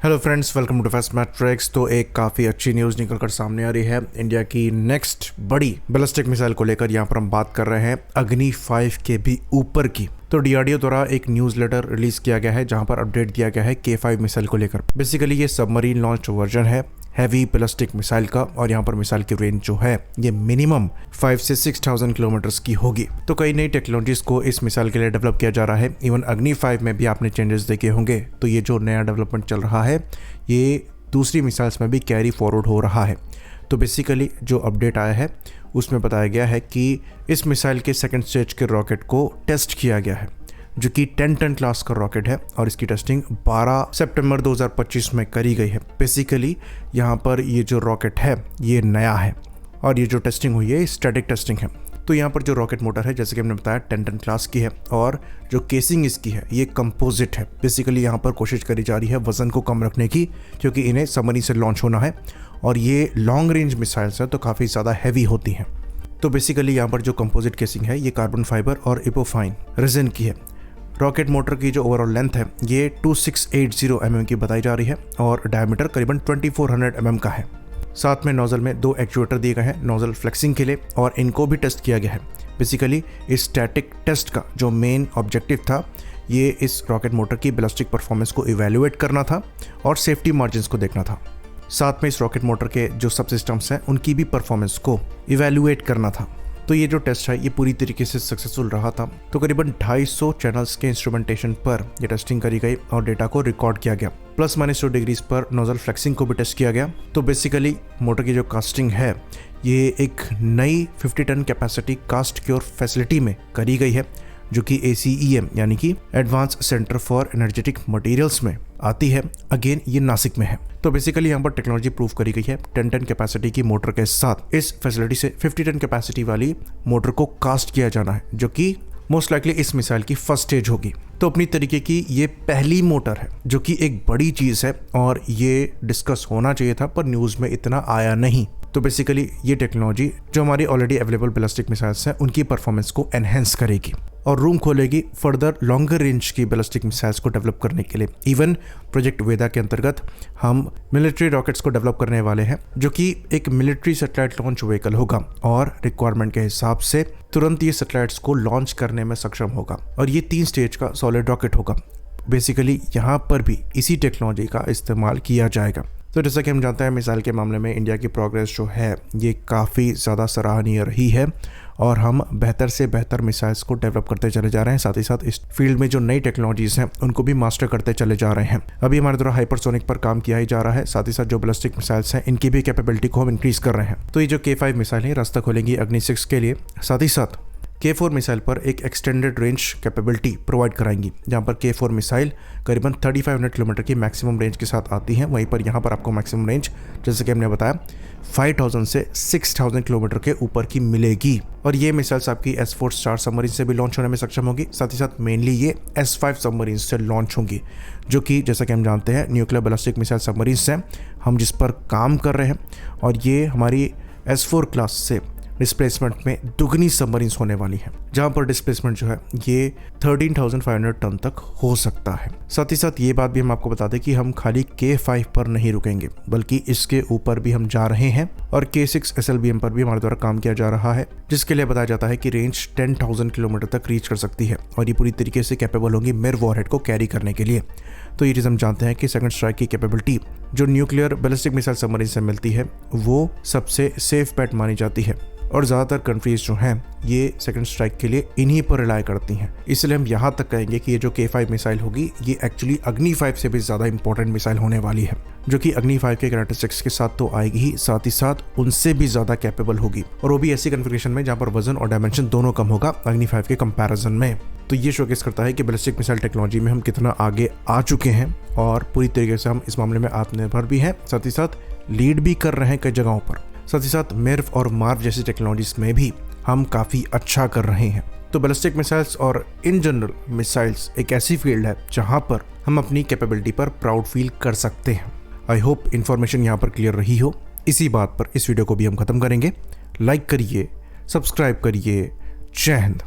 Hello friends, welcome to fast matrix. तो एक काफ़ी अच्छी न्यूज़ निकल कर सामने आ रही है इंडिया की नेक्स्ट बड़ी बैलिस्टिक मिसाइल को लेकर। यहाँ पर हम बात कर रहे हैं अग्नि 5 के भी ऊपर की। तो डीआरडीओ द्वारा एक न्यूज़ लेटर रिलीज किया गया है जहाँ पर अपडेट दिया गया है K5 मिसाइल को लेकर। बेसिकली ये सबमरीन लॉन्च वर्जन है हैवी बैलिस्टिक मिसाइल का, और यहाँ पर मिसाइल की रेंज जो है ये मिनिमम 5 से 6,000 किलोमीटर्स की होगी। तो कई नई टेक्नोलॉजीज को इस मिसाइल के लिए डेवलप किया जा रहा है। इवन अग्नि 5 में भी आपने चेंजेस देखे होंगे। तो ये जो नया डेवलपमेंट चल रहा है ये दूसरी मिसाइल्स में भी कैरी फॉरवर्ड हो रहा है। तो बेसिकली जो अपडेट आया है उसमें बताया गया है कि इस मिसाइल के सेकेंड स्टेज के रॉकेट को टेस्ट किया गया है, जो कि 10 टन क्लास का रॉकेट है, और इसकी टेस्टिंग 12 सितंबर 2025 में करी गई है। बेसिकली यहाँ पर ये जो रॉकेट है ये नया है, और ये जो टेस्टिंग हुई है स्टैटिक टेस्टिंग है। तो यहाँ पर जो रॉकेट मोटर है जैसे कि हमने बताया 10 टन क्लास की है, और जो केसिंग इसकी है ये कंपोजिट है। बेसिकली यहाँ पर कोशिश करी जा रही है वजन को कम रखने की, क्योंकि इन्हें सबमरीन से लॉन्च होना है, और ये लॉन्ग रेंज मिसाइल्स हैं तो काफ़ी ज़्यादा हैवी होती हैं। तो बेसिकली यहाँ पर जो कंपोजिट केसिंग है ये कार्बन फाइबर और इपोफाइन रेजिन की है। रॉकेट मोटर की जो ओवरऑल लेंथ है ये 2680 mm की बताई जा रही है, और डायमीटर करीबन 2400 mm का है। साथ में नोजल में 2 एक्चुएटर दिए गए हैं नोजल फ्लेक्सिंग के लिए, और इनको भी टेस्ट किया गया है। बेसिकली इस स्टैटिक टेस्ट का जो मेन ऑब्जेक्टिव था ये इस रॉकेट मोटर की बैलिस्टिक परफॉर्मेंस को इवैल्यूएट करना था और सेफ्टी मार्जिन्स को देखना था। साथ में इस रॉकेट मोटर के जो सब सिस्टम्स हैं उनकी भी परफॉर्मेंस को इवैल्यूएट करना था। तो ये जो टेस्ट है ये पूरी तरीके से सक्सेसफुल रहा था। तो करीबन 250 चैनल्स के इंस्ट्रूमेंटेशन पर ये टेस्टिंग करी गई और डेटा को रिकॉर्ड किया गया। ±2 डिग्रीज पर नोजल फ्लेक्सिंग को भी टेस्ट किया गया। तो बेसिकली मोटर की जो कास्टिंग है ये एक नई 50 ton capacity cast cure facility में करी गई है, जो कि ACEM यानी कि advance centre for energetic materials में आती है। अगेन ये नासिक में है। तो बेसिकली यहाँ पर टेक्नोलॉजी प्रूव करी गई है। 10 टन कैपेसिटी की मोटर के साथ इस फैसिलिटी से 50 टन कैपेसिटी वाली मोटर को कास्ट किया जाना है, जो कि मोस्ट लाइकली इस मिसाइल की फर्स्ट स्टेज होगी। तो अपनी तरीके की ये पहली मोटर है, जो कि एक बड़ी चीज़ है, और ये डिस्कस होना चाहिए था पर न्यूज़ में इतना आया नहीं। तो बेसिकली ये टेक्नोलॉजी जो हमारी ऑलरेडी अवेलेबल बैलिस्टिक मिसाइल्स हैं उनकी परफॉर्मेंस को एनहेंस करेगी और रूम खोलेगी फर्दर लॉन्गर रेंज की बैलिस्टिक मिसाइल्स को डेवलप करने के लिए। इवन प्रोजेक्ट वेदा के अंतर्गत हम मिलिट्री रॉकेट्स को डेवलप करने वाले हैं, जो कि एक मिलिट्री सैटेलाइट लॉन्च व्हीकल होगा, और रिक्वायरमेंट के हिसाब से तुरंत ये सैटेलाइट्स को लॉन्च करने में सक्षम होगा। और ये 3 स्टेज का सॉलिड रॉकेट होगा। बेसिकली यहाँ पर भी इसी टेक्नोलॉजी का इस्तेमाल किया जाएगा। तो जैसा कि हम जानते हैं मिसाइल के मामले में इंडिया की प्रोग्रेस जो है ये काफ़ी ज़्यादा सराहनीय रही है, और हम बेहतर से बेहतर मिसाइल्स को डेवलप करते चले जा रहे हैं। साथ ही साथ इस फील्ड में जो नई टेक्नोलॉजीज़ हैं उनको भी मास्टर करते चले जा रहे हैं। अभी हमारे द्वारा हाइपरसोनिक पर काम किया ही जा रहा है। साथ ही साथ जो बैलिस्टिक मिसाइल्स हैं इनकी भी कैपेबिलिटी को हम इंक्रीज कर रहे हैं। तो ये जो K5 मिसाइल है रास्ता खोलेंगी अग्नि 6 के लिए। साथ ही साथ K4 मिसाइल पर एक एक्सटेंडेड रेंज कैपेबिलिटी प्रोवाइड कराएंगी, जहां पर K4 मिसाइल करीबन 3500 किलोमीटर की मैक्सिमम रेंज के साथ आती हैं। वहीं पर यहां पर आपको मैक्सिमम रेंज जैसे कि हमने बताया 5000 से 6000 किलोमीटर के ऊपर की मिलेगी। और ये मिसाइल्स आपकी S4 स्टार सबमरीन से भी लॉन्च होने में सक्षम होगी। साथ ही साथ मेनली ये S5 सबमरीन से लॉन्च होंगी, जो कि जैसा कि हम जानते हैं न्यूक्लियर बैलिस्टिक मिसाइल सबमरीन हैं हम जिस पर काम कर रहे हैं, और ये हमारी S4 क्लास से डिस्प्लेसमेंट में दुगनी सबमरीन्स होने वाली है, जहां पर डिस्प्लेसमेंट जो है ये 13,500 टन तक हो सकता है। साथ ही साथ ये बात भी हम आपको बता दें कि हम खाली K5 पर नहीं रुकेंगे, बल्कि इसके ऊपर भी हम जा रहे हैं, और K6 SLBM पर भी हमारे द्वारा काम किया जा रहा है, जिसके लिए बताया जाता है कि रेंज 10,000 किलोमीटर तक रीच कर सकती है, और ये पूरी तरीके से कैपेबल होंगी मिर वॉरहेड को कैरी करने के लिए। तो ये चीज़ हम जानते हैं कि सेकंड स्ट्राइक की कैपेबिलिटी जो न्यूक्लियर बैलिस्टिक मिसाइल सबमरीन से मिलती है वो सबसे सेफ बेट मानी जाती है, और ज़्यादातर कंट्रीज जो हैं ये सेकंड स्ट्राइक के लिए इन्हीं पर रिलाय करती हैं। इसलिए हम यहाँ तक कहेंगे कि ये जो K5 मिसाइल होगी ये एक्चुअली अग्नि 5 से भी ज़्यादा इंपॉर्टेंट मिसाइल होने वाली है, जो कि अग्नि 5 के कैरेक्टरिस्टिक्स के साथ तो आएगी ही, साथ ही साथ उनसे भी ज़्यादा कैपेबल होगी, और वो भी ऐसी कन्फिगरेशन में जहाँ पर वजन और डायमेंशन दोनों कम होगा अग्नि 5 के कंपैरिजन में। तो ये शोकेस करता है कि बैलिस्टिक मिसाइल टेक्नोलॉजी में हम कितना आगे आ चुके हैं, और पूरी तरीके से हम इस मामले में आत्मनिर्भर भी हैं, साथ ही साथ लीड भी कर रहे हैं कई जगहों पर। साथ ही साथ MERV और MARV जैसी टेक्नोलॉजीज में भी हम काफ़ी अच्छा कर रहे हैं। तो बैलिस्टिक मिसाइल्स और इन जनरल मिसाइल्स एक ऐसी फील्ड है जहां पर हम अपनी कैपेबिलिटी पर प्राउड फील कर सकते हैं। आई होप इन्फॉर्मेशन यहाँ पर क्लियर रही हो। इसी बात पर इस वीडियो को भी हम खत्म करेंगे। लाइक करिए, सब्सक्राइब करिए। जय हिंद।